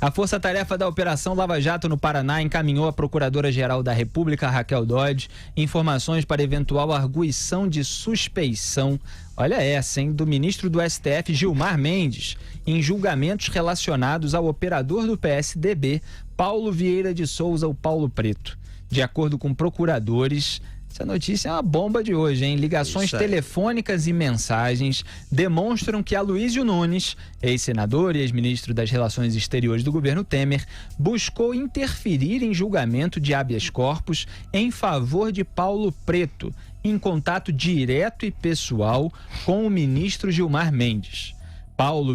A força-tarefa da Operação Lava Jato no Paraná encaminhou à Procuradora-Geral da República, Raquel Dodge, informações para eventual arguição de suspeição, olha essa, hein, do ministro do STF, Gilmar Mendes, em julgamentos relacionados ao operador do PSDB, Paulo Vieira de Souza, o Paulo Preto. De acordo com procuradores, essa notícia é uma bomba de hoje, hein? Ligações telefônicas e mensagens demonstram que Aloysio Nunes, ex-senador e ex-ministro das Relações Exteriores do governo Temer, buscou interferir em julgamento de habeas corpus em favor de Paulo Preto, em contato direto e pessoal com o ministro Gilmar Mendes. Paulo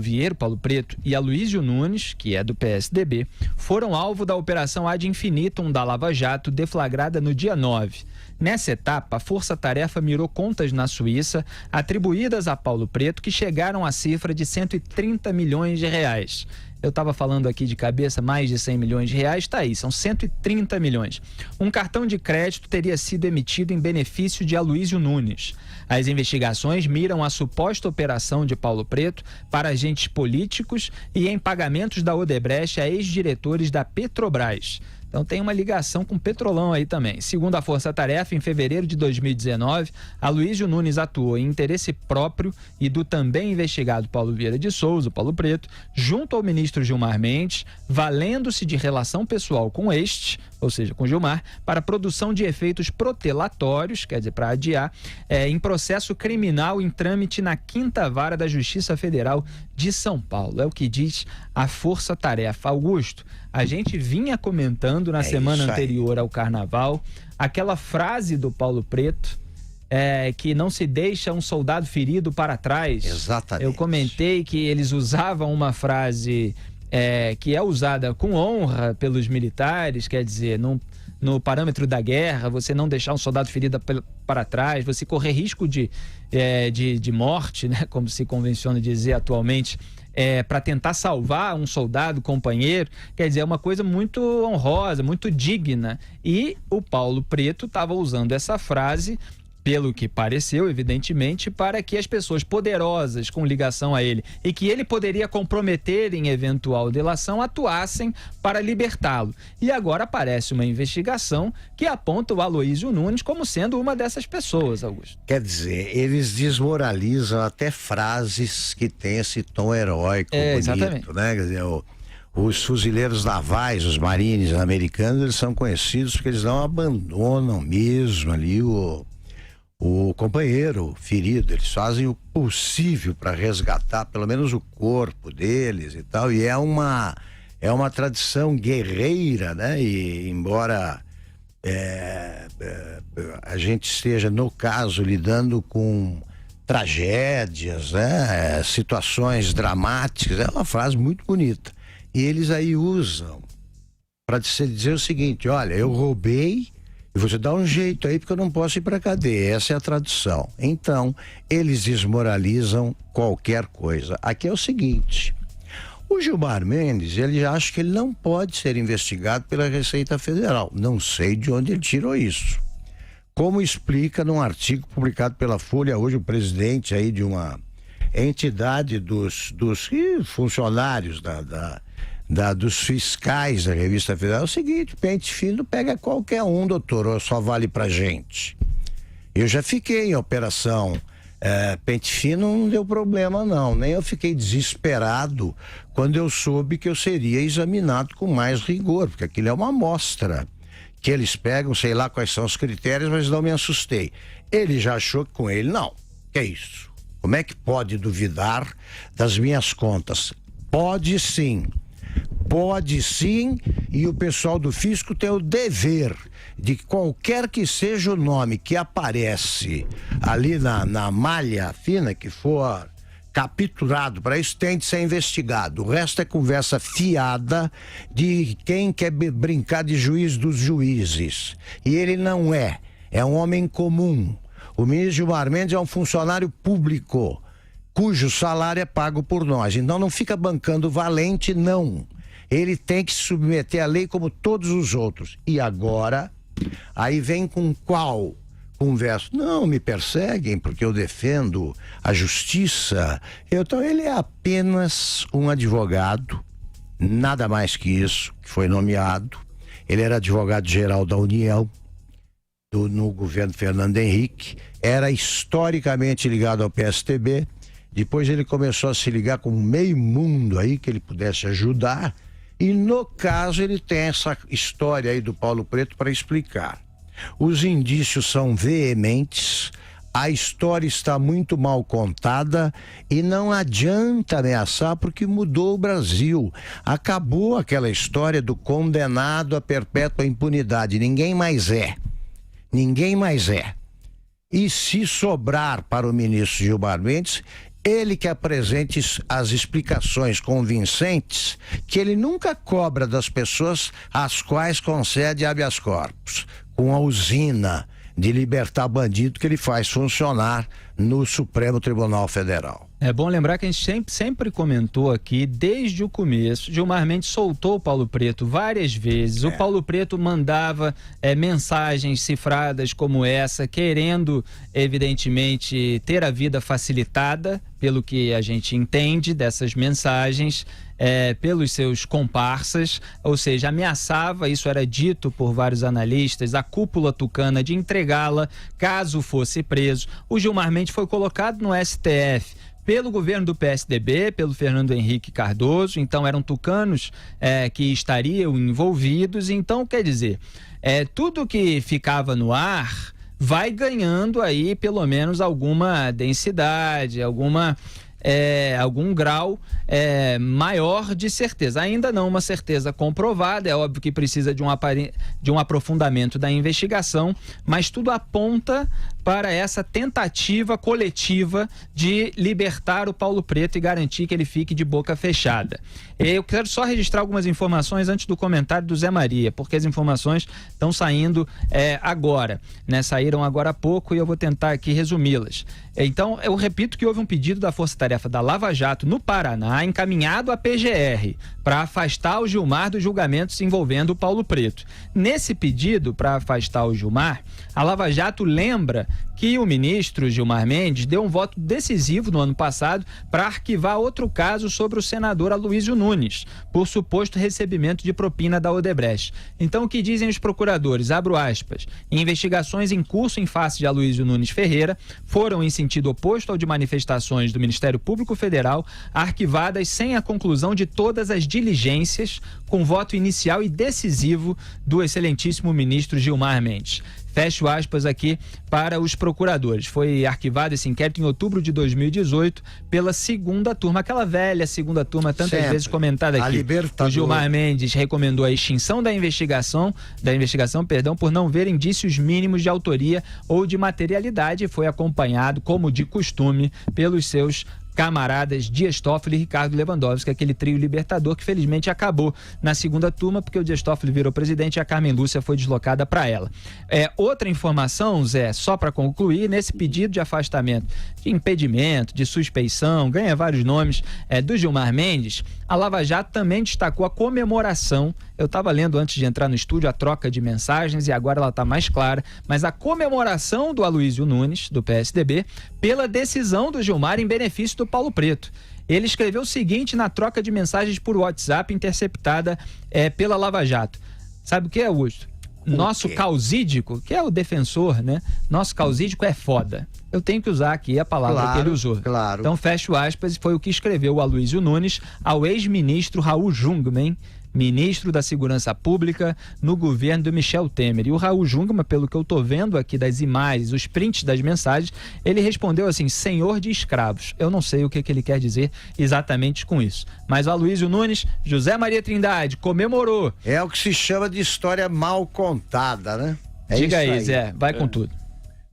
Preto e Aloysio Nunes, que é do PSDB, foram alvo da Operação Ad Infinitum da Lava Jato, deflagrada no dia 9. Nessa etapa, a força-tarefa mirou contas na Suíça, atribuídas a Paulo Preto, que chegaram à cifra de 130 milhões de reais. Eu estava falando aqui de cabeça, mais de 100 milhões de reais, está aí, são 130 milhões. Um cartão de crédito teria sido emitido em benefício de Aloysio Nunes. As investigações miram a suposta operação de Paulo Preto para agentes políticos e em pagamentos da Odebrecht a ex-diretores da Petrobras. Então tem uma ligação com o Petrolão aí também. Segundo a Força Tarefa, em fevereiro de 2019, Aloysio Nunes atuou em interesse próprio e do também investigado Paulo Vieira de Souza, Paulo Preto, junto ao ministro Gilmar Mendes, valendo-se de relação pessoal com este, ou seja, com Gilmar, para produção de efeitos protelatórios, quer dizer, para adiar, em processo criminal em trâmite na 5ª Vara da Justiça Federal de São Paulo. É o que diz a Força Tarefa. Augusto, a gente vinha comentando na semana anterior ao Carnaval aquela frase do Paulo Preto, que não se deixa um soldado ferido para trás. Exatamente. Eu comentei que eles usavam uma frase que é usada com honra pelos militares, quer dizer, no parâmetro da guerra, você não deixar um soldado ferido para trás, você correr risco de morte, né, como se convenciona dizer atualmente, para tentar salvar um soldado, companheiro, quer dizer, é uma coisa muito honrosa, muito digna. E o Paulo Preto estava usando essa frase, pelo que pareceu, evidentemente, para que as pessoas poderosas com ligação a ele e que ele poderia comprometer em eventual delação atuassem para libertá-lo. E agora aparece uma investigação que aponta o Aloysio Nunes como sendo uma dessas pessoas, Augusto. Quer dizer, eles desmoralizam até frases que têm esse tom heróico, bonito, exatamente, né? Quer dizer, os fuzileiros navais, os marines americanos, eles são conhecidos porque eles não abandonam mesmo ali o companheiro ferido. Eles fazem o possível para resgatar pelo menos o corpo deles e tal, e é uma tradição guerreira, né? E embora a gente esteja, no caso, lidando com tragédias, né? Situações dramáticas, é uma frase muito bonita, e eles aí usam para dizer o seguinte: olha, eu roubei e você dá um jeito aí porque eu não posso ir para cadeia. Essa é a tradução. Então, eles desmoralizam qualquer coisa. Aqui é o seguinte: o Gilmar Mendes, ele acha que ele não pode ser investigado pela Receita Federal. Não sei de onde ele tirou isso. Como explica num artigo publicado pela Folha hoje, o presidente aí de uma entidade dos funcionários dos fiscais da Revista Federal, é o seguinte: pente fino pega qualquer um, doutor, ou só vale pra gente? Eu já fiquei em operação pente fino, não deu problema não, nem eu fiquei desesperado quando eu soube que eu seria examinado com mais rigor, porque aquilo é uma amostra que eles pegam, sei lá quais são os critérios, mas não me assustei. Ele já achou que com ele, não, que é isso? Como é que pode duvidar das minhas contas? Pode sim, e o pessoal do fisco tem o dever de que qualquer que seja o nome que aparece ali na malha fina que for capturado para isso, tem de ser investigado. O resto é conversa fiada de quem quer brincar de juiz dos juízes. E ele não é um homem comum. O ministro Gilmar Mendes é um funcionário público cujo salário é pago por nós. Então não fica bancando valente, não. Ele tem que se submeter à lei como todos os outros. E agora, aí vem com qual conversa? Não, me perseguem porque eu defendo a justiça. Então ele é apenas um advogado nada mais que isso, que foi nomeado. Ele era advogado-geral da União no governo Fernando Henrique, era historicamente ligado ao PSDB. Depois ele começou a se ligar com meio mundo aí que ele pudesse ajudar, e no caso ele tem essa história aí do Paulo Preto para explicar. Os indícios são veementes, a história está muito mal contada e não adianta ameaçar porque mudou o Brasil. Acabou aquela história do condenado a perpétua impunidade, ninguém mais é. Ninguém mais é. E se sobrar para o ministro Gilmar Mendes, ele que apresente as explicações convincentes que ele nunca cobra das pessoas às quais concede habeas corpus, com a usina de libertar bandido que ele faz funcionar no Supremo Tribunal Federal. É bom lembrar que a gente sempre comentou aqui, desde o começo, Gilmar Mendes soltou o Paulo Preto várias vezes. O Paulo Preto mandava mensagens cifradas como essa, querendo, evidentemente, ter a vida facilitada, pelo que a gente entende dessas mensagens, pelos seus comparsas, ou seja, ameaçava, isso era dito por vários analistas, a cúpula tucana de entregá-la caso fosse preso. O Gilmar Mendes foi colocado no STF pelo governo do PSDB, pelo Fernando Henrique Cardoso, então eram tucanos que estariam envolvidos. Então, quer dizer, tudo que ficava no ar vai ganhando aí pelo menos alguma densidade, algum grau maior de certeza. Ainda não uma certeza comprovada, é óbvio que precisa de um aprofundamento da investigação, mas tudo aponta para essa tentativa coletiva de libertar o Paulo Preto e garantir que ele fique de boca fechada. Eu quero só registrar algumas informações antes do comentário do Zé Maria, porque as informações estão saindo agora, né? Saíram agora há pouco e eu vou tentar aqui resumi-las. Então, eu repito que houve um pedido da Força Tarefa da Lava Jato no Paraná, encaminhado à PGR, para afastar o Gilmar dos julgamentos envolvendo o Paulo Preto. Nesse pedido para afastar o Gilmar, a Lava Jato lembra que o ministro Gilmar Mendes deu um voto decisivo no ano passado para arquivar outro caso sobre o senador Aloysio Nunes, por suposto recebimento de propina da Odebrecht. Então, o que dizem os procuradores? Abro aspas. Investigações em curso em face de Aloysio Nunes Ferreira foram em sentido oposto ao de manifestações do Ministério Público Federal, arquivadas sem a conclusão de todas as diligências, com voto inicial e decisivo do excelentíssimo ministro Gilmar Mendes. Fecho aspas aqui para os procuradores. Foi arquivado esse inquérito em outubro de 2018 pela segunda turma, aquela velha segunda turma, tantas vezes comentada aqui. O Gilmar Mendes recomendou a extinção da investigação, por não ver indícios mínimos de autoria ou de materialidade, e foi acompanhado, como de costume, pelos seus camaradas Dias Toffoli e Ricardo Lewandowski, aquele trio libertador que felizmente acabou na segunda turma, porque o Dias Toffoli virou presidente e a Carmen Lúcia foi deslocada para ela. Outra informação, Zé, só para concluir, nesse pedido de afastamento, de impedimento, de suspeição, ganha vários nomes, do Gilmar Mendes, a Lava Jato também destacou a comemoração. Eu estava lendo antes de entrar no estúdio a troca de mensagens e agora ela está mais clara, mas a comemoração do Aloysio Nunes, do PSDB, pela decisão do Gilmar em benefício do Paulo Preto. Ele escreveu o seguinte na troca de mensagens por WhatsApp interceptada pela Lava Jato. Sabe o que é, Augusto? Nosso causídico, que é o defensor, né? Nosso causídico é foda. Eu tenho que usar aqui a palavra que ele usou. Claro. Então, fecho aspas, foi o que escreveu o Aloysio Nunes ao ex-ministro Raul Jungmann, ministro da Segurança Pública no governo do Michel Temer. E o Raul Jungmann, pelo que eu tô vendo aqui das imagens, os prints das mensagens, ele respondeu assim: senhor de escravos. Eu não sei o que ele quer dizer exatamente com isso. Mas o Aloysio Nunes, José Maria Trindade, comemorou. É o que se chama de história mal contada, né? Diga aí, Zé, vai com tudo.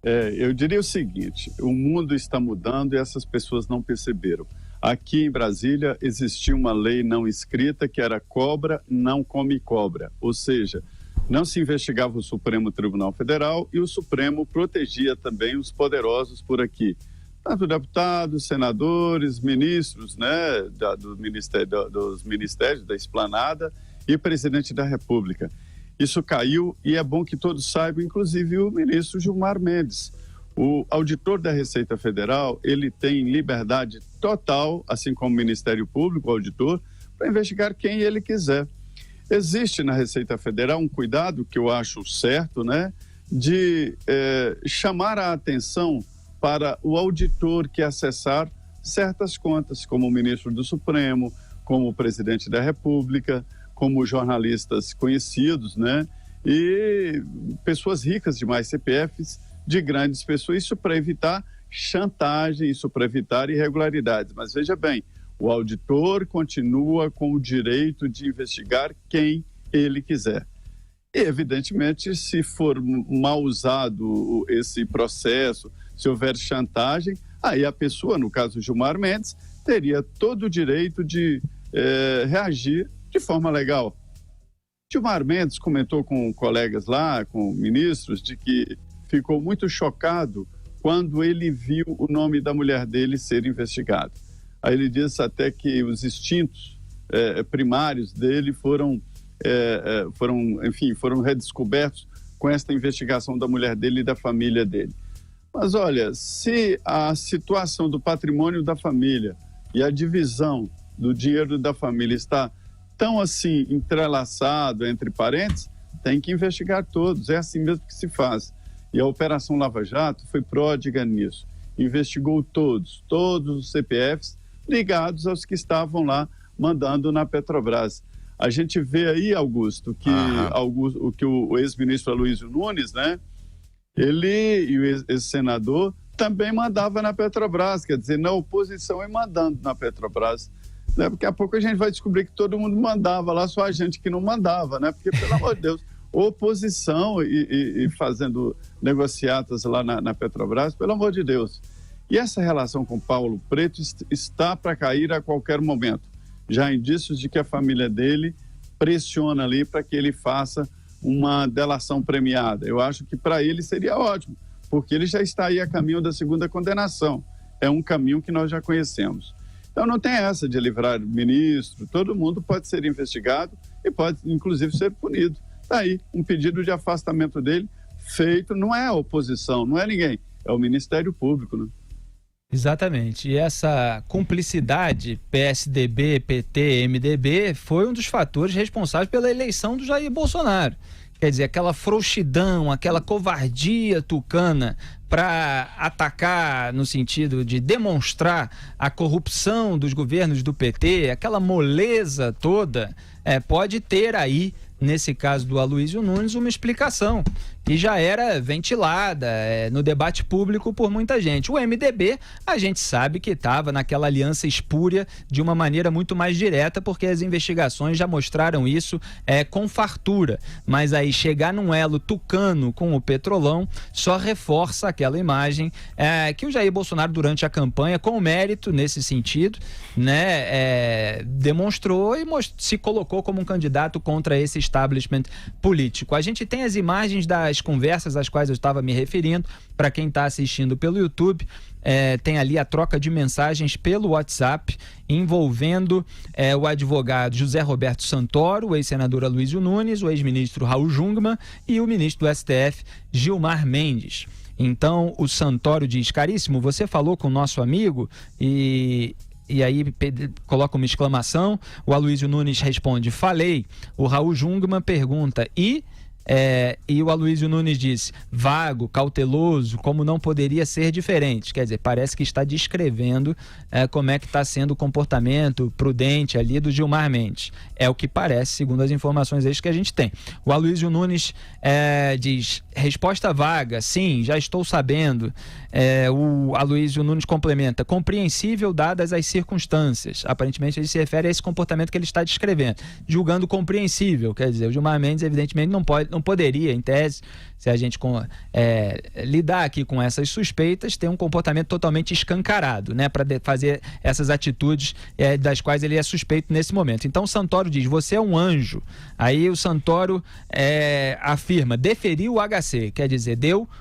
Eu diria o seguinte: o mundo está mudando e essas pessoas não perceberam. Aqui em Brasília existia uma lei não escrita que era cobra não come cobra, ou seja, não se investigava o Supremo Tribunal Federal e o Supremo protegia também os poderosos por aqui, tanto deputados, senadores, ministros, né, dos ministérios, da esplanada e presidente da República. Isso caiu e é bom que todos saibam, inclusive o ministro Gilmar Mendes. O auditor da Receita Federal, ele tem liberdade total, assim como o Ministério Público, o auditor, para investigar quem ele quiser. Existe na Receita Federal um cuidado que eu acho certo, né, de chamar a atenção para o auditor que acessar certas contas, como o ministro do Supremo, como o presidente da República, como jornalistas conhecidos, né, e pessoas ricas demais, CPFs de grandes pessoas, isso para evitar chantagem, isso para evitar irregularidades. Mas veja bem, o auditor continua com o direito de investigar quem ele quiser. E, evidentemente, se for mal usado esse processo, se houver chantagem, aí a pessoa, no caso Gilmar Mendes, teria todo o direito de reagir de forma legal. Gilmar Mendes comentou com colegas lá, com ministros, de que ficou muito chocado quando ele viu o nome da mulher dele ser investigado. Aí ele disse até que os instintos primários dele foram redescobertos com esta investigação da mulher dele e da família dele. Mas olha, se a situação do patrimônio da família e a divisão do dinheiro da família está tão assim entrelaçado entre parentes, tem que investigar todos, é assim mesmo que se faz. E a Operação Lava Jato foi pródiga nisso, investigou todos os CPFs ligados aos que estavam lá mandando na Petrobras. A gente vê aí, Augusto, que o ex-ministro Aloysio Nunes, né, ele e o ex-senador também mandava na Petrobras, quer dizer, na oposição e mandando na Petrobras. Né? Daqui a pouco a gente vai descobrir que todo mundo mandava lá, só a gente que não mandava, né? Porque, pelo amor de Deus, oposição e fazendo negociatas lá na Petrobras, pelo amor de Deus. E essa relação com Paulo Preto está para cair a qualquer momento. Já há indícios de que a família dele pressiona ali para que ele faça uma delação premiada. Eu acho que para ele seria ótimo, porque ele já está aí a caminho da segunda condenação. É um caminho que nós já conhecemos. Então não tem essa de livrar ministro, todo mundo pode ser investigado e pode inclusive ser punido. Está aí um pedido de afastamento dele feito, não é a oposição, não é ninguém, é o Ministério Público, né? Exatamente. E essa cumplicidade PSDB, PT, MDB foi um dos fatores responsáveis pela eleição do Jair Bolsonaro. Quer dizer, aquela frouxidão, aquela covardia tucana para atacar no sentido de demonstrar a corrupção dos governos do PT, aquela moleza toda, pode ter aí, nesse caso do Aloysio Nunes, uma explicação que já era ventilada no debate público por muita gente. O MDB, a gente sabe que estava naquela aliança espúria de uma maneira muito mais direta, porque as investigações já mostraram isso com fartura. Mas aí chegar num elo tucano com o Petrolão só reforça aquela imagem que o Jair Bolsonaro, durante a campanha, com mérito nesse sentido, né, demonstrou e se colocou como um candidato contra esse establishment político. A gente tem as imagens das conversas às quais eu estava me referindo. Para quem está assistindo pelo YouTube, tem ali a troca de mensagens pelo WhatsApp envolvendo o advogado José Roberto Santoro, o ex-senador Aloysio Nunes, o ex-ministro Raul Jungmann e o ministro do STF, Gilmar Mendes. Então, o Santoro diz: caríssimo, você falou com o nosso amigo e aí coloca uma exclamação. O Aloysio Nunes responde: falei. O Raul Jungmann pergunta: e o Aloysio Nunes disse: vago, cauteloso, como não poderia ser diferente. Quer dizer, parece que está descrevendo como é que está sendo o comportamento prudente ali do Gilmar Mendes. É o que parece, segundo as informações que a gente tem. O Aloysio Nunes diz: resposta vaga, sim, já estou sabendo. O Aloysio Nunes complementa: compreensível dadas as circunstâncias. Aparentemente ele se refere a esse comportamento que ele está descrevendo, julgando compreensível. Quer dizer, o Gilmar Mendes evidentemente não poderia, em tese, se a gente lidar aqui com essas suspeitas, ter um comportamento totalmente escancarado, né, para fazer essas atitudes das quais ele é suspeito nesse momento. Então o Santoro diz: você é um anjo. Aí o Santoro afirma: deferiu o HC, quer dizer,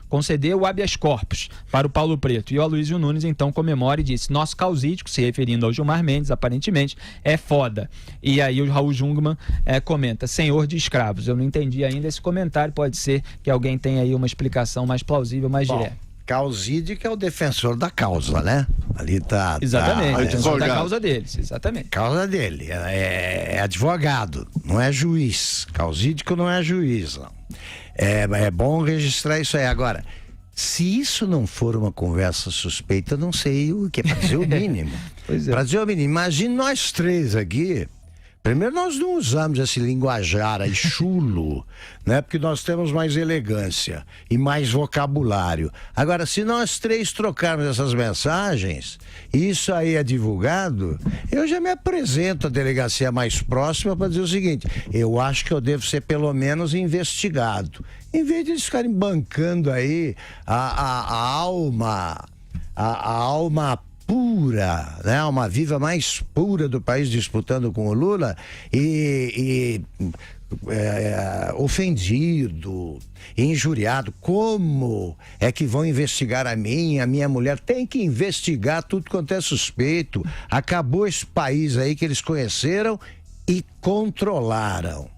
concedeu o habeas corpus para o Paulo Preto. E o Aloysio Nunes então comemora e disse: nosso causídico, se referindo ao Gilmar Mendes, aparentemente, é foda. E aí o Raul Jungmann comenta: senhor de escravos. Eu não entendi ainda esse comentário, pode ser que alguém tenha aí uma explicação mais plausível, mais direta. Causide, que é o defensor da causa, né? Ali tá... Exatamente, tá, defensor da causa deles, exatamente. Causa dele, é advogado, não é juiz. Causide que não é juiz, não. É bom registrar isso aí. Agora, se isso não for uma conversa suspeita, eu não sei o que é, para dizer o mínimo. Pois é. Para dizer o mínimo, imagine nós três aqui. Primeiro, nós não usamos esse linguajar aí chulo, né? Porque nós temos mais elegância e mais vocabulário. Agora, se nós três trocarmos essas mensagens, e isso aí é divulgado, eu já me apresento à delegacia mais próxima para dizer o seguinte: eu acho que eu devo ser pelo menos investigado. Em vez de eles ficarem bancando aí a alma pura, né? Uma viva mais pura do país disputando com o Lula ofendido, injuriado. Como é que vão investigar a minha mulher? Tem que investigar tudo quanto é suspeito. Acabou esse país aí que eles conheceram e controlaram.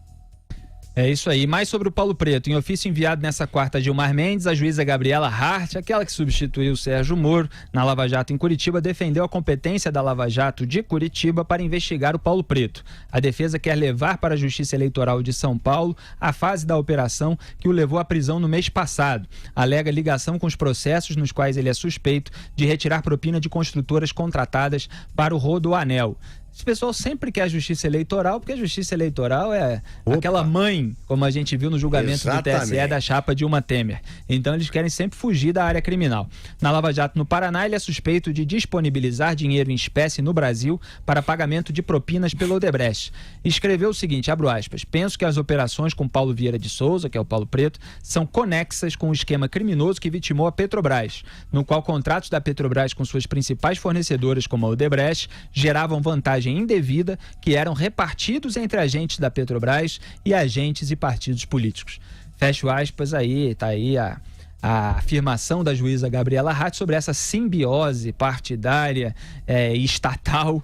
É isso aí. Mais sobre o Paulo Preto. Em ofício enviado nessa quarta a Gilmar Mendes, a juíza Gabriela Hart, aquela que substituiu o Sérgio Moro na Lava Jato em Curitiba, defendeu a competência da Lava Jato de Curitiba para investigar o Paulo Preto. A defesa quer levar para a Justiça Eleitoral de São Paulo a fase da operação que o levou à prisão no mês passado. Alega ligação com os processos nos quais ele é suspeito de retirar propina de construtoras contratadas para o Rodoanel. Esse pessoal sempre quer a justiça eleitoral, porque a justiça eleitoral é aquela mãe, como a gente viu no julgamento do TSE da chapa Dilma Temer. Então eles querem sempre fugir da área criminal. Na Lava Jato no Paraná, ele é suspeito de disponibilizar dinheiro em espécie no Brasil para pagamento de propinas pelo Odebrecht. Escreveu o seguinte, abro aspas: penso que as operações com Paulo Vieira de Souza, que é o Paulo Preto, são conexas com o esquema criminoso que vitimou a Petrobras, no qual contratos da Petrobras com suas principais fornecedoras, como a Odebrecht, geravam vantagem indevida que eram repartidos entre agentes da Petrobras e agentes e partidos políticos. Fecho aspas, aí, tá aí a afirmação da juíza Gabriela Hart sobre essa simbiose partidária e estatal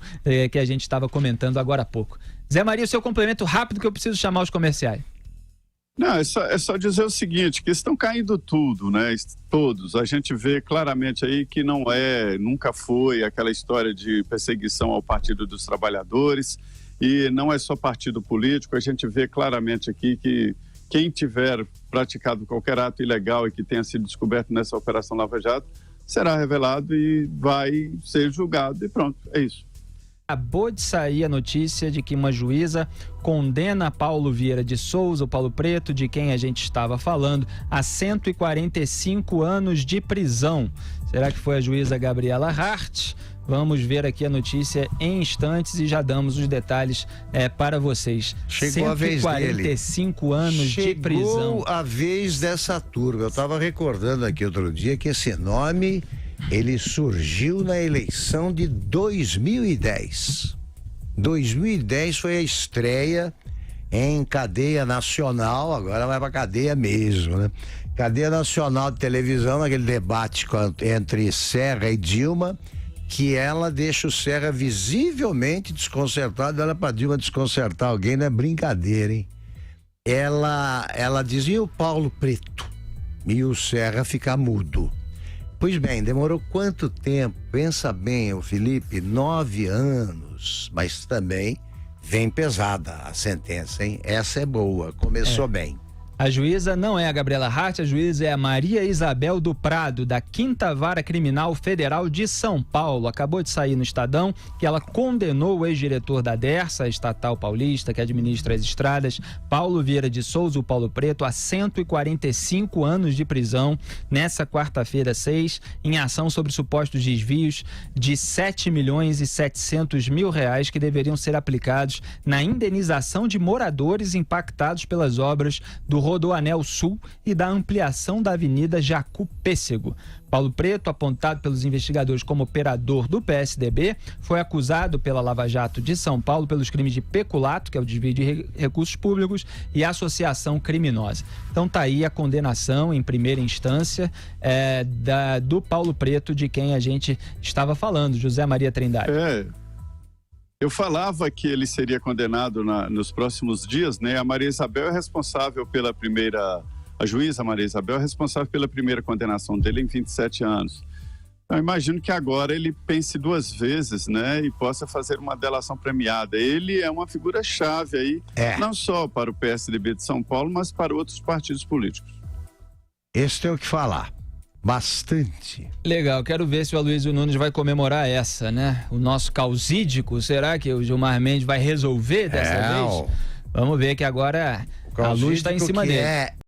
que a gente estava comentando agora há pouco. Zé Maria, o seu complemento rápido que eu preciso chamar os comerciais. Não, é só dizer o seguinte, que estão caindo tudo, né? Todos. A gente vê claramente aí que nunca foi aquela história de perseguição ao Partido dos Trabalhadores, e não é só partido político. A gente vê claramente aqui que quem tiver praticado qualquer ato ilegal e que tenha sido descoberto nessa Operação Lava Jato será revelado e vai ser julgado, e pronto, é isso. Acabou de sair a notícia de que uma juíza condena Paulo Vieira de Souza, o Paulo Preto, de quem a gente estava falando, a 145 anos de prisão. Será que foi a juíza Gabriela Hart? Vamos ver aqui a notícia em instantes e já damos os detalhes para vocês. Chegou a vez dele. 145 anos de prisão. Chegou a vez dessa turma. Eu estava recordando aqui outro dia que esse nome... ele surgiu na eleição de 2010. 2010 foi a estreia em cadeia nacional, agora vai para cadeia mesmo, né? Cadeia nacional de televisão, naquele debate entre Serra e Dilma, que ela deixa o Serra visivelmente desconcertado. Ela para Dilma desconcertar alguém não é brincadeira, hein? Ela dizia o Paulo Preto e o Serra ficar mudo. Pois bem, demorou quanto tempo? Pensa bem, o Felipe, 9 anos, mas também vem pesada a sentença, hein? Essa é boa, começou bem. A juíza não é a Gabriela Hart, a juíza é a Maria Isabel do Prado, da 5ª Vara Criminal Federal de São Paulo. Acabou de sair no Estadão que ela condenou o ex-diretor da Dersa, a estatal paulista que administra as estradas, Paulo Vieira de Souza, o Paulo Preto, a 145 anos de prisão nessa quarta-feira 6, em ação sobre supostos desvios de 7.700.000 reais que deveriam ser aplicados na indenização de moradores impactados pelas obras do Rodoanel Sul e da ampliação da Avenida Jacu Pêssego. Paulo Preto, apontado pelos investigadores como operador do PSDB, foi acusado pela Lava Jato de São Paulo pelos crimes de peculato, que é o desvio de recursos públicos, e associação criminosa. Então tá aí a condenação em primeira instância do Paulo Preto, de quem a gente estava falando, José Maria Trindade. Eu falava que ele seria condenado nos próximos dias, né? A Maria Isabel é responsável pela primeira A juíza Maria Isabel é responsável pela primeira condenação dele em 27 anos. Então, eu imagino que agora ele pense duas vezes, né, e possa fazer uma delação premiada. Ele é uma figura-chave aí, não só para o PSDB de São Paulo, mas para outros partidos políticos. Esse tem o que falar. Bastante. Legal, quero ver se o Aloysio Nunes vai comemorar essa, né? O nosso causídico, será que o Gilmar Mendes vai resolver dessa vez? Vamos ver que agora a luz está em cima dele.